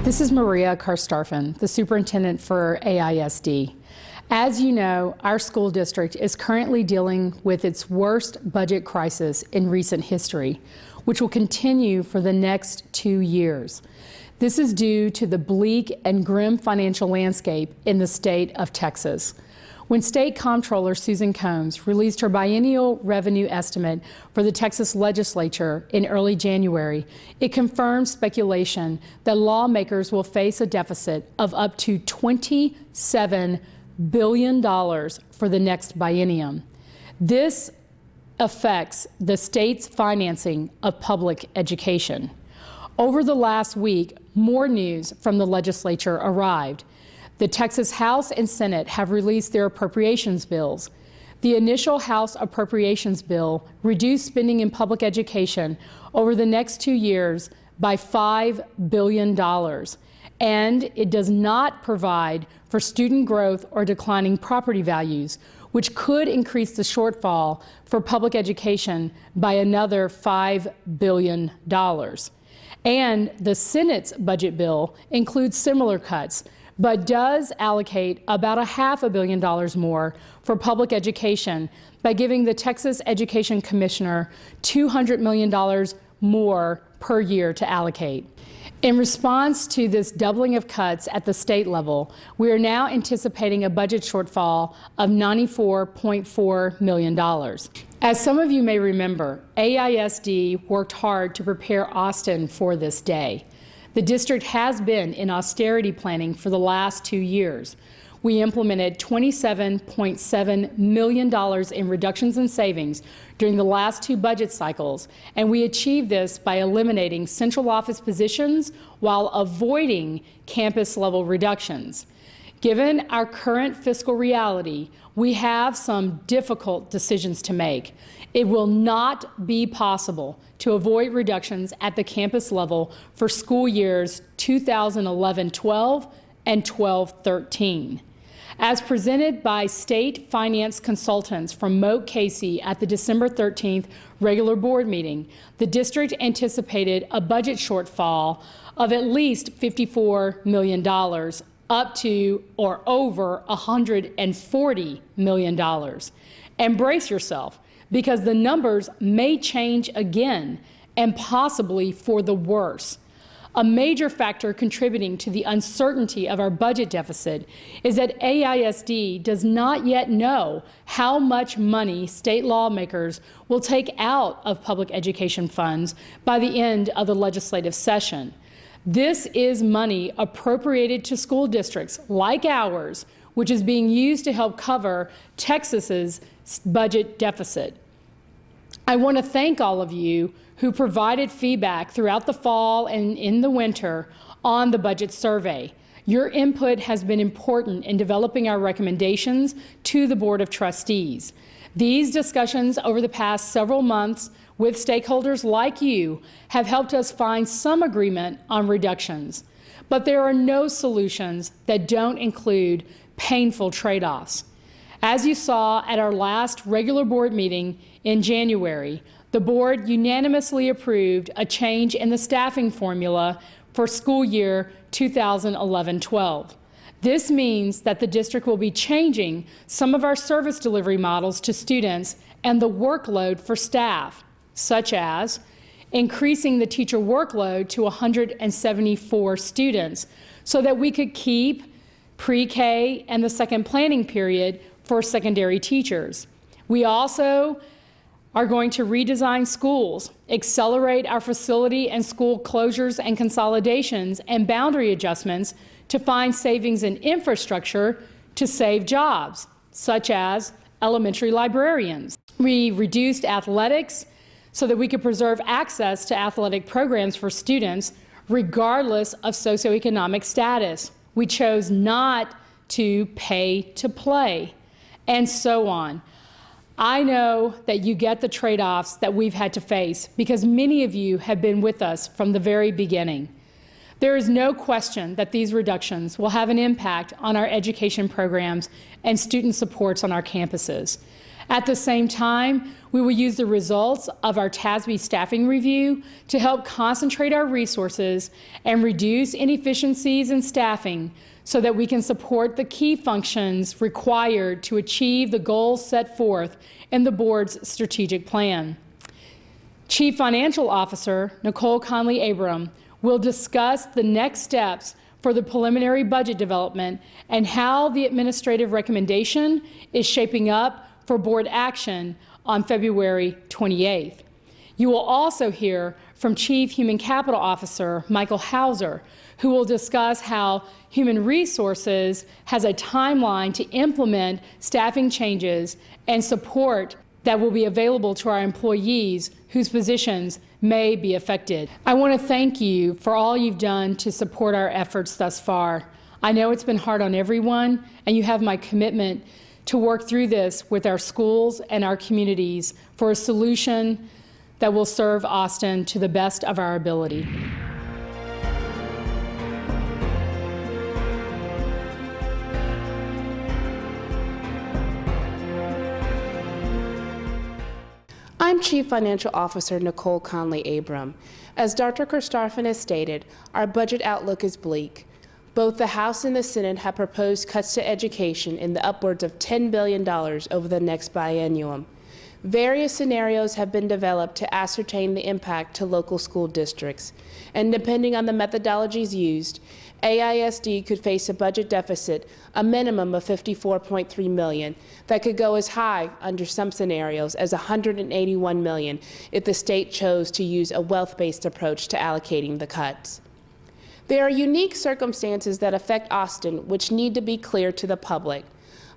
This is Meria Carstarphen, the superintendent for AISD. As you know, our school district is currently dealing with its worst budget crisis in recent history, which will continue for the next 2 years. This is due to the bleak and grim financial landscape in the state of Texas. When State Comptroller Susan Combs released her biennial revenue estimate for the Texas legislature in early January, it confirmed speculation that lawmakers will face a deficit of up to $27 billion for the next biennium. This affects the state's financing of public education. Over the last week, more news from the legislature arrived. The Texas House and Senate have released their appropriations bills. The initial House appropriations bill reduced spending in public education over the next 2 years by $5 billion, and it does not provide for student growth or declining property values, which could increase the shortfall for public education by another $5 billion. And the Senate's budget bill includes similar cuts, but does allocate about $500 million more for public education by giving the Texas Education Commissioner $200 million more per year to allocate. In response to this doubling of cuts at the state level, we are now anticipating a budget shortfall of $94.4 million. As some of you may remember, AISD worked hard to prepare Austin for this day. The district has been in austerity planning for the last 2 years. We implemented $27.7 million in reductions and savings during the last 2 budget cycles, and we achieved this by eliminating central office positions while avoiding campus-level reductions. Given our current fiscal reality, we have some difficult decisions to make. It will not be possible to avoid reductions at the campus level for school years 2011-12 and 12-13. As presented by state finance consultants from Moat Casey at the December 13th regular board meeting, the district anticipated a budget shortfall of at least $54 million, up to or over $140 million. And brace yourself, because the numbers may change again, and possibly for the worse. A major factor contributing to the uncertainty of our budget deficit is that AISD does not yet know how much money state lawmakers will take out of public education funds by the end of the legislative session. This is money appropriated to school districts like ours, which is being used to help cover Texas's budget deficit. I want to thank all of you who provided feedback throughout the fall and in the winter on the budget survey. Your input has been important in developing our recommendations to the Board of Trustees. These discussions over the past several months with stakeholders like you have helped us find some agreement on reductions. But there are no solutions that don't include painful trade-offs. As you saw at our last regular board meeting in January, the board unanimously approved a change in the staffing formula for school year 2011-12. This means that the district will be changing some of our service delivery models to students and the workload for staff, such as increasing the teacher workload to 174 students so that we could keep pre-K and the second planning period for secondary teachers. We also are going to redesign schools, accelerate our facility and school closures and consolidations and boundary adjustments to find savings in infrastructure to save jobs, such as elementary librarians. We reduced athletics so that we could preserve access to athletic programs for students regardless of socioeconomic status. We chose not to pay to play, and so on. I know that you get the trade-offs that we've had to face because many of you have been with us from the very beginning. There is no question that these reductions will have an impact on our education programs and student supports on our campuses. At the same time, we will use the results of our TASB staffing review to help concentrate our resources and reduce inefficiencies in staffing so that we can support the key functions required to achieve the goals set forth in the board's strategic plan. Chief Financial Officer Nicole Conley-Abram will discuss the next steps for the preliminary budget development and how the administrative recommendation is shaping up for board action on February 28th. You will also hear from Chief Human Capital Officer Michael Hauser, who will discuss how Human Resources has a timeline to implement staffing changes and support that will be available to our employees whose positions may be affected. I want to thank you for all you've done to support our efforts thus far. I know it's been hard on everyone, and you have my commitment to work through this with our schools and our communities for a solution that will serve Austin to the best of our ability. I'm Chief Financial Officer Nicole Conley-Abram. As Dr. Carstarphen has stated, our budget outlook is bleak. Both the House and the Senate have proposed cuts to education in the upwards of $10 billion over the next biennium. Various scenarios have been developed to ascertain the impact to local school districts, and depending on the methodologies used, AISD could face a budget deficit, a minimum of $54.3 million, that could go as high, under some scenarios, as $181 million if the state chose to use a wealth-based approach to allocating the cuts. There are unique circumstances that affect Austin which need to be clear to the public.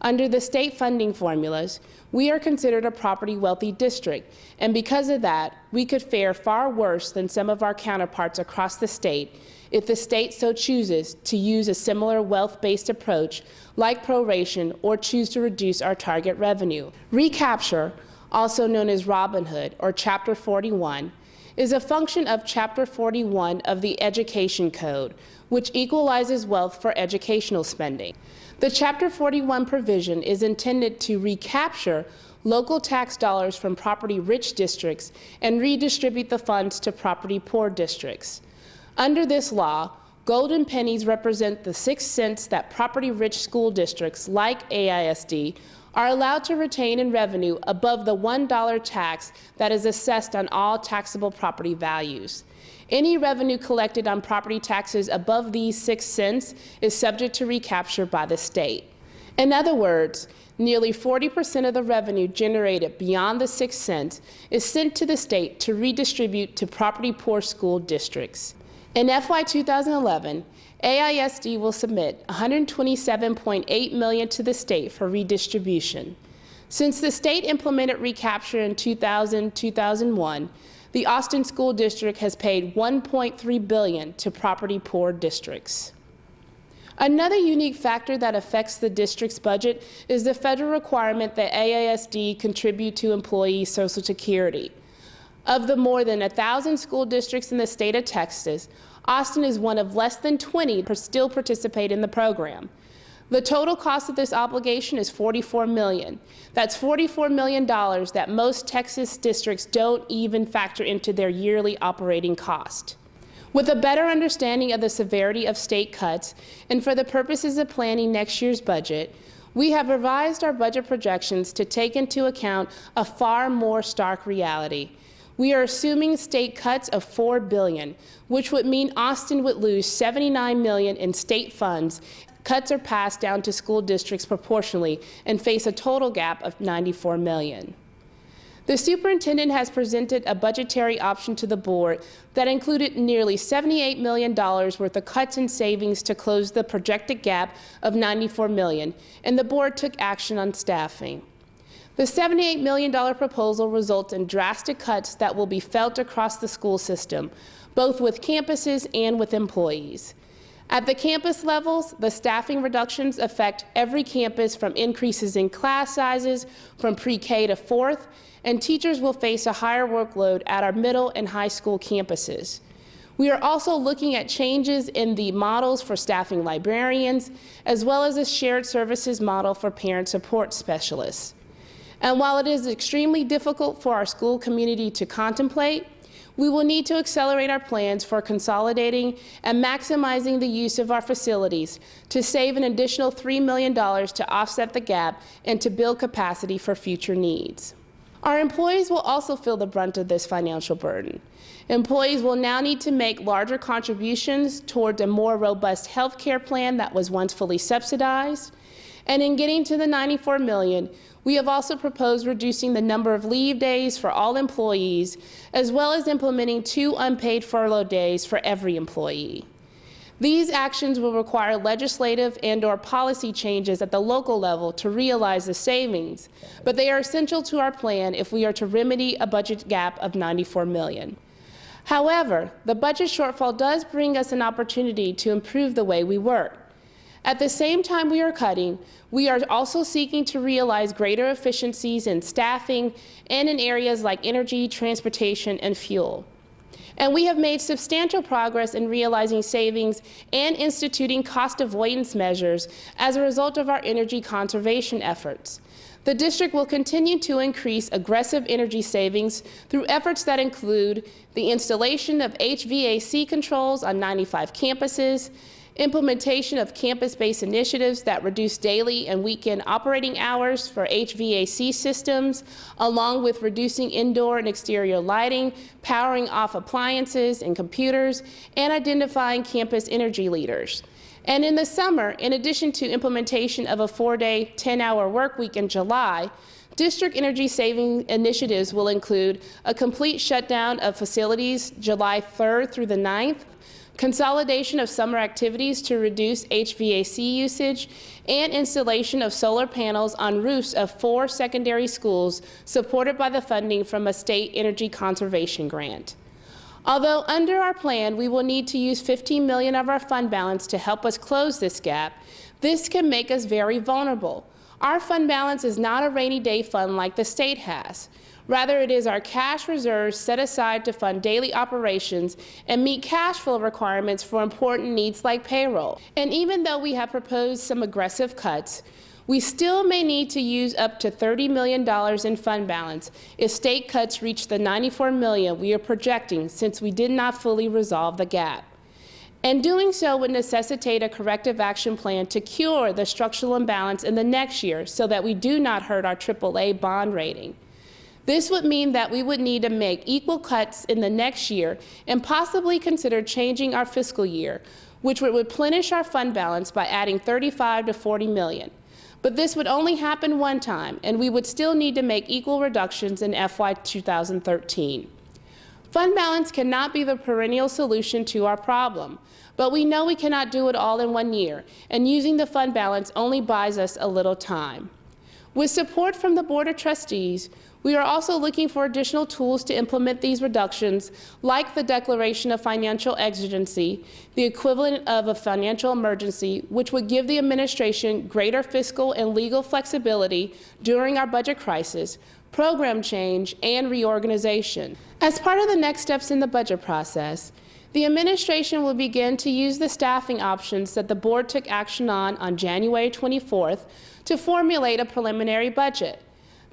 Under the state funding formulas, we are considered a property-wealthy district, and because of that, we could fare far worse than some of our counterparts across the state if the state so chooses to use a similar wealth-based approach like proration or choose to reduce our target revenue. Recapture, also known as Robin Hood or Chapter 41, is a function of Chapter 41 of the Education Code, which equalizes wealth for educational spending. The Chapter 41 provision is intended to recapture local tax dollars from property-rich districts and redistribute the funds to property-poor districts. Under this law, golden pennies represent the 6 cents that property-rich school districts, like AISD, are allowed to retain in revenue above the $1 tax that is assessed on all taxable property values. Any revenue collected on property taxes above these 6 cents is subject to recapture by the state. In other words, nearly 40% of the revenue generated beyond the 6 cents is sent to the state to redistribute to property-poor school districts. In FY 2011, AISD will submit $127.8 million to the state for redistribution. Since the state implemented recapture in 2000-2001, the Austin School District has paid $1.3 billion to property-poor districts. Another unique factor that affects the district's budget is the federal requirement that AISD contribute to employees' Social Security. Of the more than 1,000 school districts in the state of Texas, Austin is one of less than 20 that still participate in the program. The total cost of this obligation is $44 million. That's $44 million that most Texas districts don't even factor into their yearly operating cost. With a better understanding of the severity of state cuts, and for the purposes of planning next year's budget, we have revised our budget projections to take into account a far more stark reality. We are assuming state cuts of $4 billion, which would mean Austin would lose $79 million in state funds. Cuts are passed down to school districts proportionally and face a total gap of $94 million. The superintendent has presented a budgetary option to the board that included nearly $78 million worth of cuts and savings to close the projected gap of $94 million, and the board took action on staffing. The $78 million proposal results in drastic cuts that will be felt across the school system, both with campuses and with employees. At the campus levels, the staffing reductions affect every campus, from increases in class sizes from pre-K to 4th, and teachers will face a higher workload at our middle and high school campuses. We are also looking at changes in the models for staffing librarians, as well as a shared services model for parent support specialists. And while it is extremely difficult for our school community to contemplate, we will need to accelerate our plans for consolidating and maximizing the use of our facilities to save an additional $3 million to offset the gap and to build capacity for future needs. Our employees will also feel the brunt of this financial burden. Employees will now need to make larger contributions toward a more robust health care plan that was once fully subsidized. And in getting to the $94 million, we have also proposed reducing the number of leave days for all employees, as well as implementing 2 unpaid furlough days for every employee. These actions will require legislative and/or policy changes at the local level to realize the savings, but they are essential to our plan if we are to remedy a budget gap of $94 million. However, the budget shortfall does bring us an opportunity to improve the way we work. At the same time we are cutting, we are also seeking to realize greater efficiencies in staffing and in areas like energy, transportation, and fuel. And we have made substantial progress in realizing savings and instituting cost avoidance measures as a result of our energy conservation efforts. The district will continue to increase aggressive energy savings through efforts that include the installation of HVAC controls on 95 campuses, implementation of campus-based initiatives that reduce daily and weekend operating hours for HVAC systems, along with reducing indoor and exterior lighting, powering off appliances and computers, and identifying campus energy leaders. And in the summer, in addition to implementation of a 4-day, 10-hour work week in July, district energy saving initiatives will include a complete shutdown of facilities July 3rd through the 9th, consolidation of summer activities to reduce HVAC usage, and installation of solar panels on roofs of 4 secondary schools supported by the funding from a state energy conservation grant. Although under our plan we will need to use $15 million of our fund balance to help us close this gap, this can make us very vulnerable. Our fund balance is not a rainy day fund like the state has. Rather, it is our cash reserves set aside to fund daily operations and meet cash flow requirements for important needs like payroll. And even though we have proposed some aggressive cuts, we still may need to use up to $30 million in fund balance if state cuts reach the $94 million we are projecting, since we did not fully resolve the gap. And doing so would necessitate a corrective action plan to cure the structural imbalance in the next year so that we do not hurt our AAA bond rating. This would mean that we would need to make equal cuts in the next year and possibly consider changing our fiscal year, which would replenish our fund balance by adding $35 to $40 million. But this would only happen one time, and we would still need to make equal reductions in FY 2013. Fund balance cannot be the perennial solution to our problem, but we know we cannot do it all in 1 year, and using the fund balance only buys us a little time. With support from the Board of Trustees, we are also looking for additional tools to implement these reductions, like the declaration of financial exigency, the equivalent of a financial emergency, which would give the administration greater fiscal and legal flexibility during our budget crisis, program change, and reorganization. As part of the next steps in the budget process, the administration will begin to use the staffing options that the board took action on January 24th to formulate a preliminary budget.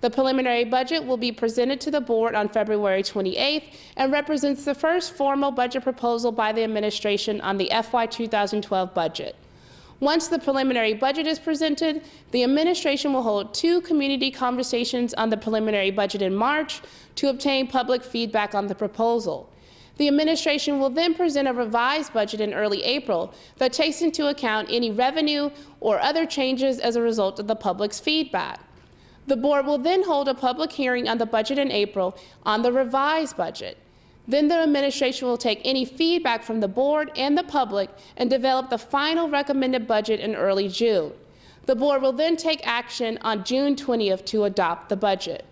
The preliminary budget will be presented to the board on February 28th and represents the first formal budget proposal by the administration on the FY 2012 budget. Once the preliminary budget is presented, the administration will hold 2 community conversations on the preliminary budget in March to obtain public feedback on the proposal. The administration will then present a revised budget in early April that takes into account any revenue or other changes as a result of the public's feedback. The board will then hold a public hearing on the budget in April on the revised budget. Then the administration will take any feedback from the board and the public and develop the final recommended budget in early June. The board will then take action on June 20th to adopt the budget.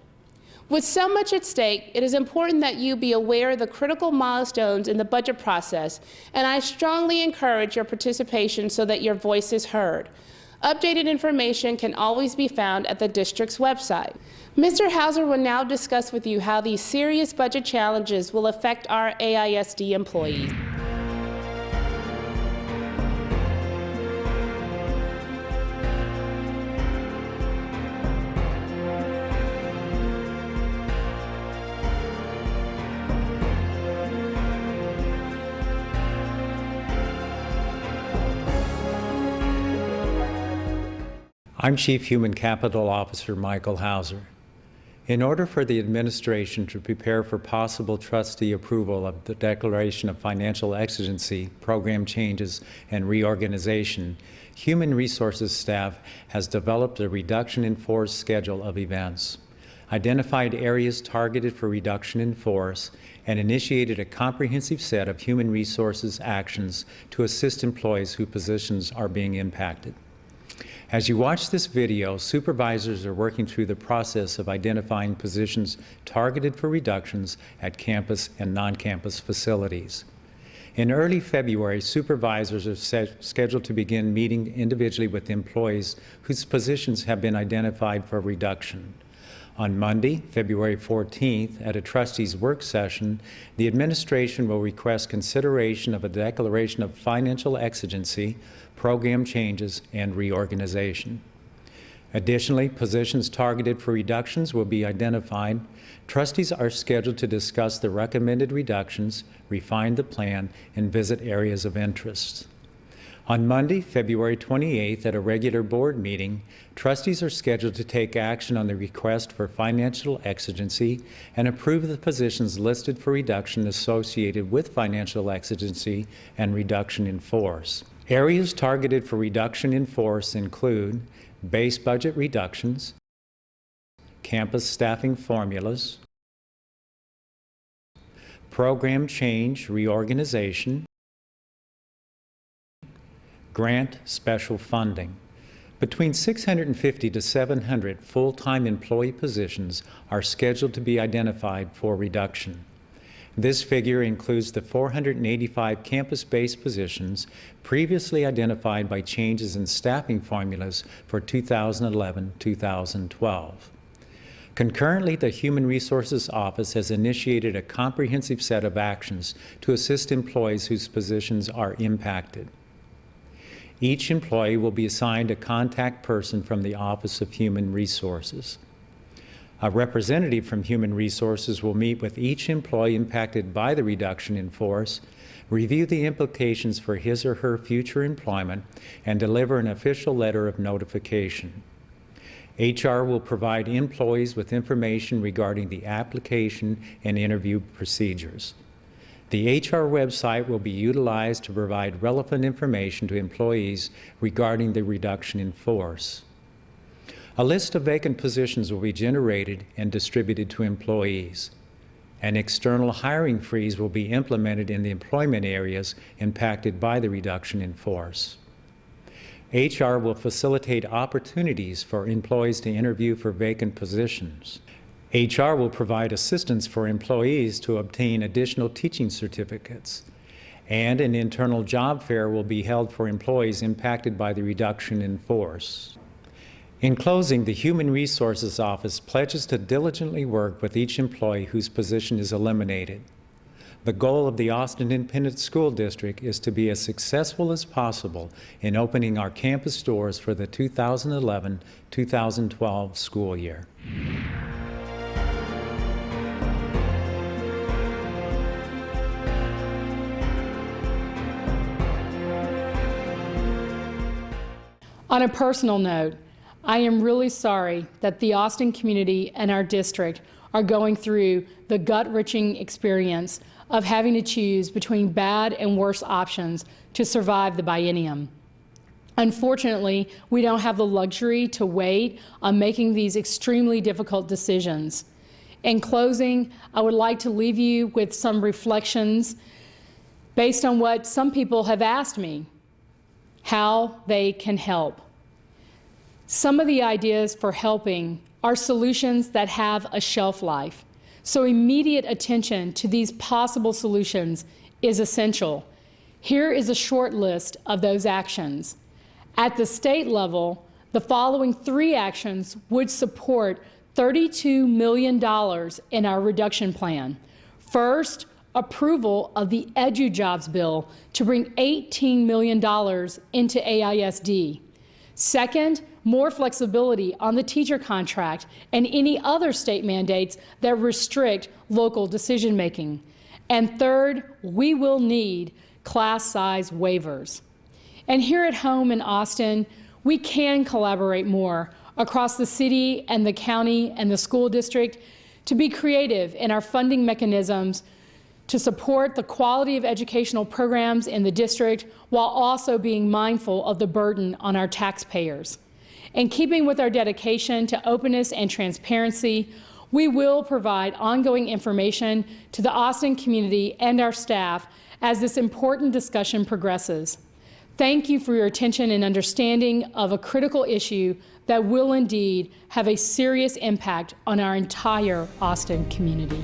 With so much at stake, it is important that you be aware of the critical milestones in the budget process, and I strongly encourage your participation so that your voice is heard. Updated information can always be found at the district's website. Mr. Hauser will now discuss with you how these serious budget challenges will affect our AISD employees. I'm Chief Human Capital Officer Michael Hauser. In order for the administration to prepare for possible trustee approval of the Declaration of Financial Exigency, program changes, and reorganization, Human Resources staff has developed a reduction in force schedule of events, identified areas targeted for reduction in force, and initiated a comprehensive set of human resources actions to assist employees whose positions are being impacted. As you watch this video, supervisors are working through the process of identifying positions targeted for reductions at campus and non-campus facilities. In early February, supervisors are scheduled to begin meeting individually with employees whose positions have been identified for reduction. On Monday, February 14th, at a trustees' work session, the administration will request consideration of a declaration of financial exigency, program changes, and reorganization. Additionally, positions targeted for reductions will be identified. Trustees are scheduled to discuss the recommended reductions, refine the plan, and visit areas of interest. On Monday, February 28th, at a regular board meeting, trustees are scheduled to take action on the request for financial exigency and approve the positions listed for reduction associated with financial exigency and reduction in force. Areas targeted for reduction in force include base budget reductions, campus staffing formulas, program change reorganization, grant special funding. Between 650 to 700 full-time employee positions are scheduled to be identified for reduction. This figure includes the 485 campus-based positions previously identified by changes in staffing formulas for 2011-2012. Concurrently, the Human Resources Office has initiated a comprehensive set of actions to assist employees whose positions are impacted. Each employee will be assigned a contact person from the Office of Human Resources. A representative from Human Resources will meet with each employee impacted by the reduction in force, review the implications for his or her future employment, and deliver an official letter of notification. HR will provide employees with information regarding the application and interview procedures. The HR website will be utilized to provide relevant information to employees regarding the reduction in force. A list of vacant positions will be generated and distributed to employees. An external hiring freeze will be implemented in the employment areas impacted by the reduction in force. HR will facilitate opportunities for employees to interview for vacant positions. HR will provide assistance for employees to obtain additional teaching certificates. And an internal job fair will be held for employees impacted by the reduction in force. In closing, the Human Resources Office pledges to diligently work with each employee whose position is eliminated. The goal of the Austin Independent School District is to be as successful as possible in opening our campus doors for the 2011-2012 school year. On a personal note, I am really sorry that the Austin community and our district are going through the gut-wrenching experience of having to choose between bad and worse options to survive the biennium. Unfortunately, we don't have the luxury to wait on making these extremely difficult decisions. In closing, I would like to leave you with some reflections based on what some people have asked me, how they can help. Some of the ideas for helping are solutions that have a shelf life. So immediate attention to these possible solutions is essential. Here is a short list of those actions. At the state level, the following 3 actions would support $32 million in our reduction plan. First, approval of the EduJobs bill to bring $18 million into AISD. Second, more flexibility on the teacher contract and any other state mandates that restrict local decision-making. And third, we will need class size waivers. And here at home in Austin, we can collaborate more across the city and the county and the school district to be creative in our funding mechanisms to support the quality of educational programs in the district while also being mindful of the burden on our taxpayers. In keeping with our dedication to openness and transparency, we will provide ongoing information to the Austin community and our staff as this important discussion progresses. Thank you for your attention and understanding of a critical issue that will indeed have a serious impact on our entire Austin community.